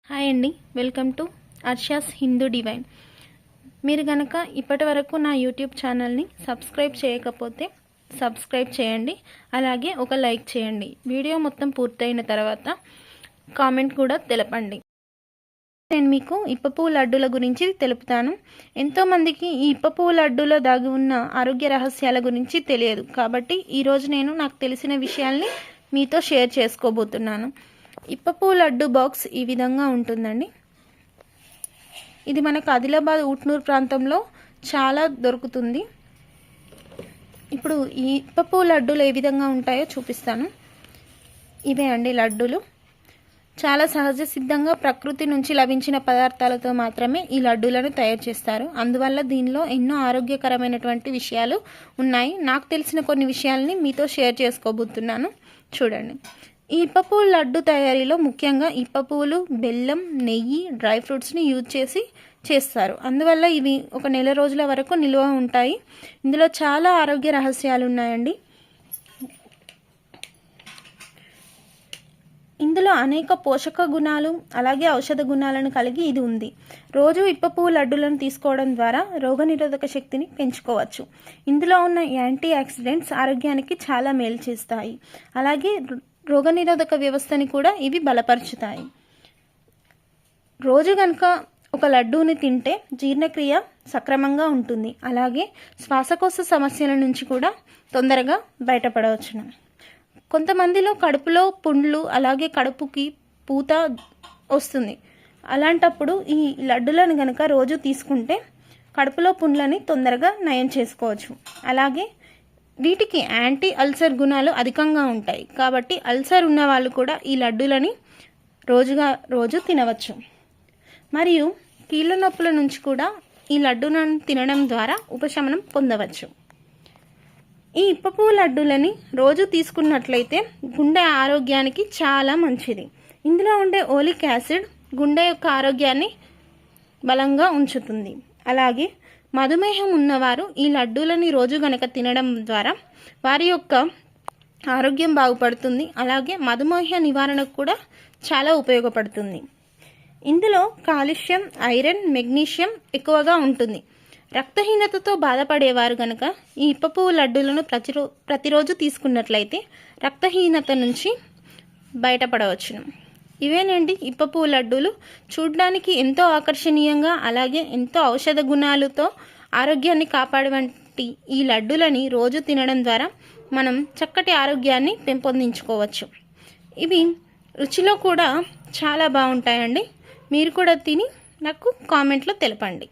Hi అండి, welcome to అర్షాస్ Hindu divine. మీరు కనుక ఇప్పటి వరకు నా యూట్యూబ్ ఛానల్ని సబ్స్క్రైబ్ చేయకపోతే సబ్స్క్రైబ్ చేయండి. అలాగే ఒక లైక్ చేయండి. వీడియో మొత్తం పూర్తయిన తర్వాత కామెంట్ కూడా తెలపండి. నేను మీకు ఇప్పపువ్వు లడ్డూల గురించి తెలుపుతాను. ఎంతోమందికి ఈ ఇప్పపువ్వు లడ్డూలో దాగి ఉన్న ఆరోగ్య రహస్యాల గురించి తెలియదు. కాబట్టి ఈరోజు నేను నాకు తెలిసిన విషయాల్ని మీతో షేర్ చేసుకోబోతున్నాను. ఇప్పపువ్వు లడ్డు బాక్స్ ఈ విధంగా ఉంటుందండి. ఇది మనకు ఆదిలాబాద్ ఊట్నూరు ప్రాంతంలో చాలా దొరుకుతుంది. ఇప్పుడు ఈ ఇప్పపువ్వు లడ్డూలు ఏ విధంగా ఉంటాయో చూపిస్తాను. ఇవే అండి లడ్డూలు. చాలా సహజ సిద్ధంగా ప్రకృతి నుంచి లభించిన పదార్థాలతో మాత్రమే ఈ లడ్డూలను తయారు చేస్తారు. అందువల్ల దీనిలో ఎన్నో ఆరోగ్యకరమైనటువంటి విషయాలు ఉన్నాయి. నాకు తెలిసిన కొన్ని విషయాలని మీతో షేర్ చేసుకోబోతున్నాను. చూడండి, ఈ ఇప్పపువ్వు లడ్డు తయారీలో ముఖ్యంగా ఇప్పపువ్వులు, బెల్లం, నెయ్యి, డ్రై ఫ్రూట్స్ని యూజ్ చేస్తారు. అందువల్ల ఇవి ఒక నెల రోజుల వరకు నిల్వ ఉంటాయి. ఇందులో చాలా ఆరోగ్య రహస్యాలు ఉన్నాయండి. ఇందులో అనేక పోషక గుణాలు అలాగే ఔషధ గుణాలను కలిగి ఇది ఉంది. రోజు ఇప్పపువ్వు లడ్డూలను తీసుకోవడం ద్వారా రోగనిరోధక శక్తిని పెంచుకోవచ్చు. ఇందులో ఉన్న యాంటీ ఆక్సిడెంట్స్ ఆరోగ్యానికి చాలా మేలు చేస్తాయి. అలాగే రోగనిరోధక వ్యవస్థని కూడా ఇవి బలపరుచుతాయి. రోజు కనుక ఒక లడ్డూని తింటే జీర్ణక్రియ సక్రమంగా ఉంటుంది. అలాగే శ్వాసకోశ సమస్యల నుంచి కూడా తొందరగా బయటపడవచ్చును. కొంతమందిలో కడుపులో పుండ్లు అలాగే కడుపుకి పూత వస్తుంది. అలాంటప్పుడు ఈ లడ్డులను కనుక రోజు తీసుకుంటే కడుపులో పుండ్లని తొందరగా నయం చేసుకోవచ్చు. అలాగే వీటికి యాంటీ అల్సర్ గుణాలు అధికంగా ఉంటాయి. కాబట్టి అల్సర్ ఉన్న వాళ్ళు కూడా ఈ లడ్డూలని రోజు తినవచ్చు. మరియు కీళ్ళ నొప్పుల నుంచి కూడా ఈ లడ్డూలను తినడం ద్వారా ఉపశమనం పొందవచ్చు. ఈ ఇప్పపువ్వు లడ్డూలని రోజు తీసుకున్నట్లయితే గుండె ఆరోగ్యానికి చాలా మంచిది. ఇందులో ఉండే ఓలిక్ యాసిడ్ గుండె యొక్క ఆరోగ్యాన్ని బలంగా ఉంచుతుంది. అలాగే మధుమేహం ఉన్నవారు ఈ లడ్డూలని రోజు గనక తినడం ద్వారా వారి యొక్క ఆరోగ్యం బాగుపడుతుంది. అలాగే మధుమేహ నివారణకు కూడా చాలా ఉపయోగపడుతుంది. ఇందులో కాల్షియం, ఐరన్, మెగ్నీషియం ఎక్కువగా ఉంటుంది. రక్తహీనతతో బాధపడేవారు కనుక ఈ ఇప్పపువ్వు లడ్డూలను ప్రతిరోజు తీసుకున్నట్లయితే రక్తహీనత నుంచి బయటపడవచ్చును. ఇవేనండి ఇప్పపువ్వు లడ్డూలు. చూడడానికి ఎంతో ఆకర్షణీయంగా అలాగే ఎంతో ఔషధ గుణాలతో ఆరోగ్యాన్ని కాపాడేవంటి ఈ లడ్డూలని రోజు తినడం ద్వారా మనం చక్కటి ఆరోగ్యాన్ని పెంపొందించుకోవచ్చు. ఇవి రుచిలో కూడా చాలా బాగుంటాయండి. మీరు కూడా తిని నాకు కామెంట్లో తెలపండి.